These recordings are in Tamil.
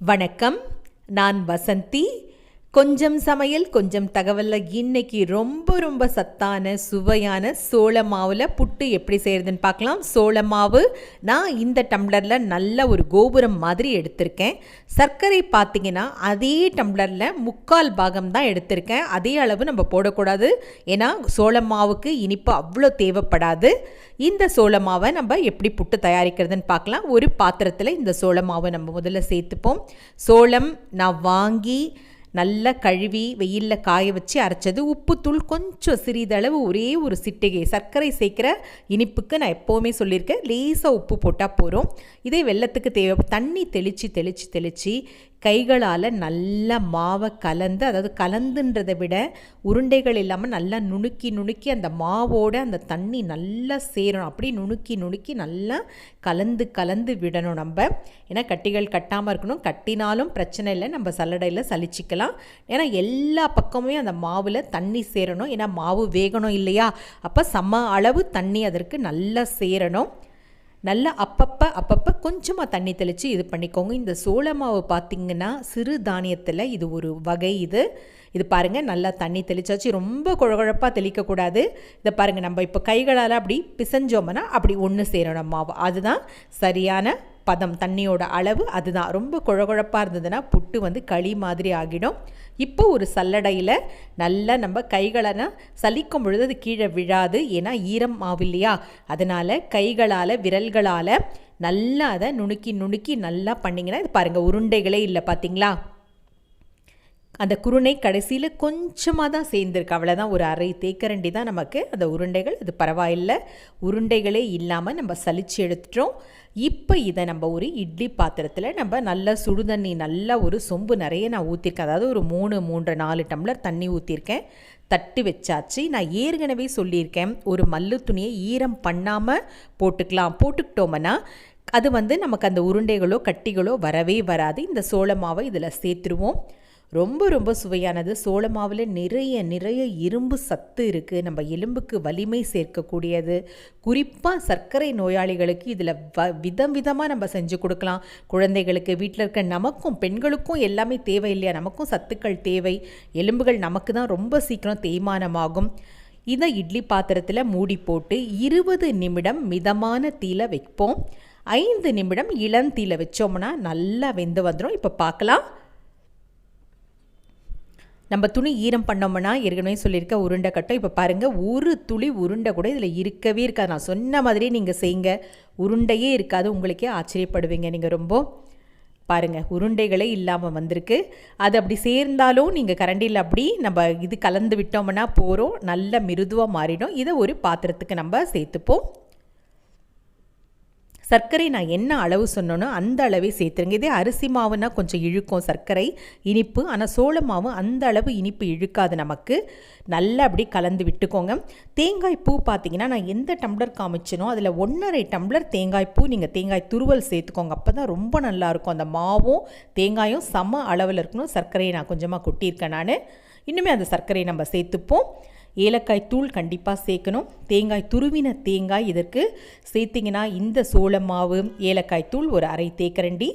வணக்கம். நான் வசந்தி. கொஞ்சம் சமையல் கொஞ்சம் தகவலில் இன்னைக்கு ரொம்ப சத்தான சுவையான சோள மாவில் புட்டு எப்படி செய்கிறதுன்னு பார்க்கலாம். சோள மாவு நான் இந்த டம்ளரில் நல்ல ஒரு கோபுரம் மாதிரி எடுத்திருக்கேன். சர்க்கரை பார்த்திங்கன்னா அதே டம்ளரில் 3/4 பாகம் தான் எடுத்திருக்கேன். அதே அளவு நம்ம போடக்கூடாது, ஏன்னா சோள மாவுக்கு இனிப்பு அவ்வளோ தேவைப்படாது. இந்த சோள மாவை நம்ம எப்படி புட்டு தயாரிக்கிறதுன்னு பார்க்கலாம். ஒரு பாத்திரத்தில் இந்த சோள மாவை நம்ம முதல்ல சேர்த்துப்போம். சோளம் நான் வாங்கி நல்லா கழுவி வெயிலில் காய வச்சு அரைச்சது. உப்புத்தூள் கொஞ்சம் சிறிதளவு, ஒரே ஒரு சிட்டிகை. சர்க்கரை சேர்க்குற இனிப்புக்கு நான் எப்போவுமே சொல்லியிருக்கேன், லேசாக உப்பு போட்டால் போகிறோம். இதே வெல்லத்துக்கு தேவை. தண்ணி தெளித்து கைகளால் நல்லா மாவை கலந்து, அதாவது கலந்துன்றதை விட உருண்டைகள் இல்லாமல் நல்லா நுணுக்கி அந்த மாவோடு அந்த தண்ணி நல்லா சேரணும். அப்படி நுணுக்கி நல்லா கலந்து விடணும் நம்ம. ஏன்னா கட்டிகள் கட்டாமல் இருக்கணும். கட்டினாலும் பிரச்சனை இல்லை, நம்ம சல்லடையில் சலிச்சிக்கலாம். ஏன்னா எல்லா பக்கமுமே அந்த மாவில் தண்ணி சேரணும். ஏன்னா மாவு வேகணும் இல்லையா, அப்போ சம அளவு தண்ணி அதற்கு நல்லா சேரணும். நல்லா அப்பப்போ கொஞ்சமாக தண்ணி தெளித்து இது பண்ணிக்கோங்க. இந்த சோள மாவு பார்த்திங்கன்னா சிறு தானியத்தில் இது ஒரு வகை. இது பாருங்கள், நல்லா தண்ணி தெளிச்சாச்சு. ரொம்ப குழகுழப்பாக தெளிக்கக்கூடாது. இதை பாருங்கள், நம்ம இப்போ கைகளால் அப்படி பிசைஞ்சோம்னா அப்படி ஒன்று சேரணும் மாவு. அதுதான் சரியான பதம், தண்ணியோட அளவு அதுதான். ரொம்ப குழகுழப்பாக இருந்ததுன்னா புட்டு களி மாதிரி ஆகிடும். இப்போ ஒரு சல்லடையில் நல்லா நம்ம கைகளை சலிக்கும் பொழுது அது கீழே விழாது, ஏன்னா ஈரம் மாவு இல்லையா. அதனால் கைகளால் விரல்களால் நல்லா அதை நுணுக்கி நல்லா பண்ணிங்கன்னா இது பாருங்கள், உருண்டைகளே இல்லை பார்த்தீங்களா. அந்த குருணை கடைசியில் கொஞ்சமாக தான் சேர்ந்துருக்கு, அவ்வளோதான். ஒரு அரை தேக்கரண்டி தான் நமக்கு அந்த உருண்டைகள். அது பரவாயில்லை, உருண்டைகளே இல்லாமல் நம்ம சலிச்சு எடுத்துட்டோம். இப்போ இதை நம்ம ஒரு இட்லி பாத்திரத்தில் நம்ம நல்லா சுடுதண்ணி, நல்லா ஒரு சொம்பு நிறைய நான் ஊற்றிருக்கேன். அதாவது ஒரு 3-4 டம்ளர் தண்ணி ஊற்றிருக்கேன். தட்டி வச்சாச்சு. நான் ஏற்கனவே சொல்லியிருக்கேன், ஒரு மல்லு துணியை ஈரம் பண்ணாமல் போட்டுக்கிட்டோம்னா அது நமக்கு அந்த உருண்டைகளோ கட்டிகளோ வரவே வராது. இந்த சோள மாவை இதில் சேர்த்துருவோம். ரொம்ப சுவையானது. சோள மாவில் நிறைய இரும்பு சத்து இருக்குது. நம்ம எலும்புக்கு வலிமை சேர்க்கக்கூடியது. குறிப்பாக சர்க்கரை நோயாளிகளுக்கு இதில் விதமாக நம்ம செஞ்சு கொடுக்கலாம். குழந்தைகளுக்கு, வீட்டில் இருக்க நமக்கும் பெண்களுக்கும் எல்லாமே தேவை இல்லையா. நமக்கும் சத்துக்கள் தேவை. எலும்புகள் நமக்கு தான் ரொம்ப சீக்கிரம் தேய்மானமாகும். இதை இட்லி பாத்திரத்தில் மூடி போட்டு 20 நிமிடம் மிதமான தீயில வைப்போம். 5 நிமிடம் இளந்தீயில வச்சோம்னா நல்லா வெந்து வந்துடும். இப்போ பார்க்கலாம். நம்ம துணி ஈரம் பண்ணோம்னா ஏற்கனவே சொல்லியிருக்க உருண்டை கட்டும். இப்போ பாருங்கள், ஒரு துளி உருண்டை கூட இதில் இருக்கவே இருக்காது. நான் சொன்ன மாதிரி நீங்கள் செய்யுங்க, உருண்டையே இருக்காது. உங்களுக்கே ஆச்சரியப்படுவீங்க. நீங்கள் ரொம்ப பாருங்கள், உருண்டைகளே இல்லாமல் வந்திருக்கு. அது அப்படி சேர்ந்தாலும் நீங்கள் கரண்டியில் அப்படி நம்ம இது கலந்து விட்டோம்னா போகிறோம், நல்ல மிருதுவாக மாறிடும். இதை ஒரு பாத்திரத்துக்கு நம்ம சேர்த்துப்போம். சர்க்கரை நான் என்ன அளவு சொன்னோன்னோ அந்த அளவே சேர்த்துருங்க. இதே அரிசி மாவுனா கொஞ்சம் இழுக்கும் சர்க்கரை இனிப்பு, ஆனால் சோள மாவு அந்த அளவு இனிப்பு இழுக்காது நமக்கு. நல்லா அப்படி கலந்து விட்டுக்கோங்க. தேங்காய் பூ பார்த்திங்கன்னா நான் எந்த டம்ளர் காமிச்சனோ அதில் 1.5 டம்ளர் தேங்காய் பூ, நீங்கள் தேங்காய் துருவல் சேர்த்துக்கோங்க. அப்போ தான் ரொம்ப நல்லாயிருக்கும். அந்த மாவும் தேங்காயும் சம அளவில் இருக்கணும். சர்க்கரையை நான் கொஞ்சமாக கொட்டியிருக்கேன் நான். இன்னுமே அந்த சர்க்கரையை நம்ம சேர்த்துப்போம். ஏலக்காய் தூள் கண்டிப்பாக சேர்க்கணும். தேங்காய் துருவின தேங்காய் இதற்கு சேர்த்திங்கன்னா இந்த சோள மாவு, ஏலக்காய் தூள் ஒரு அரை தேக்கரண்டி.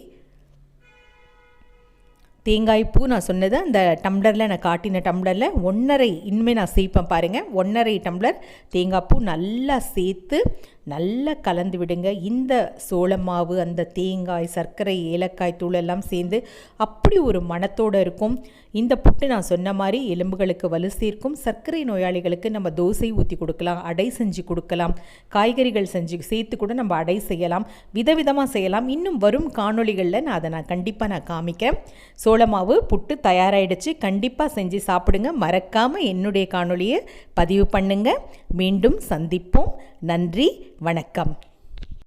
தேங்காய் பூ நான் சொன்னது அந்த டம்ளரில், நான் காட்டின டம்ளரில் 1.5 இனிமேல் நான் சேர்ப்பேன் பாருங்கள். 1.5 டம்ளர் தேங்காய் பூ நல்லா சேர்த்து நல்லா கலந்து விடுங்க. இந்த சோள மாவு, அந்த தேங்காய், சர்க்கரை, ஏலக்காய் தூள் எல்லாம் சேர்ந்து அப்படி ஒரு மணத்தோடு இருக்கும். இந்த புட்டு நான் சொன்ன மாதிரி எலும்புகளுக்கு வலு சேர்க்கும். சர்க்கரை நோயாளிகளுக்கு நம்ம தோசை ஊற்றி கொடுக்கலாம், அடை செஞ்சு கொடுக்கலாம், காய்கறிகள் சேர்த்து கூட நம்ம அடை செய்யலாம், விதவிதமாக செய்யலாம். இன்னும் வரும் காணொளிகளில் நான் கண்டிப்பாக காமிக்கிறேன். சோள மாவு புட்டு தயாராகிடுச்சு. கண்டிப்பாக செஞ்சு சாப்பிடுங்க. மறக்காமல் என்னுடைய காணொளியை பதிவு பண்ணுங்கள். மீண்டும் சந்திப்போம். நன்றி, வணக்கம்.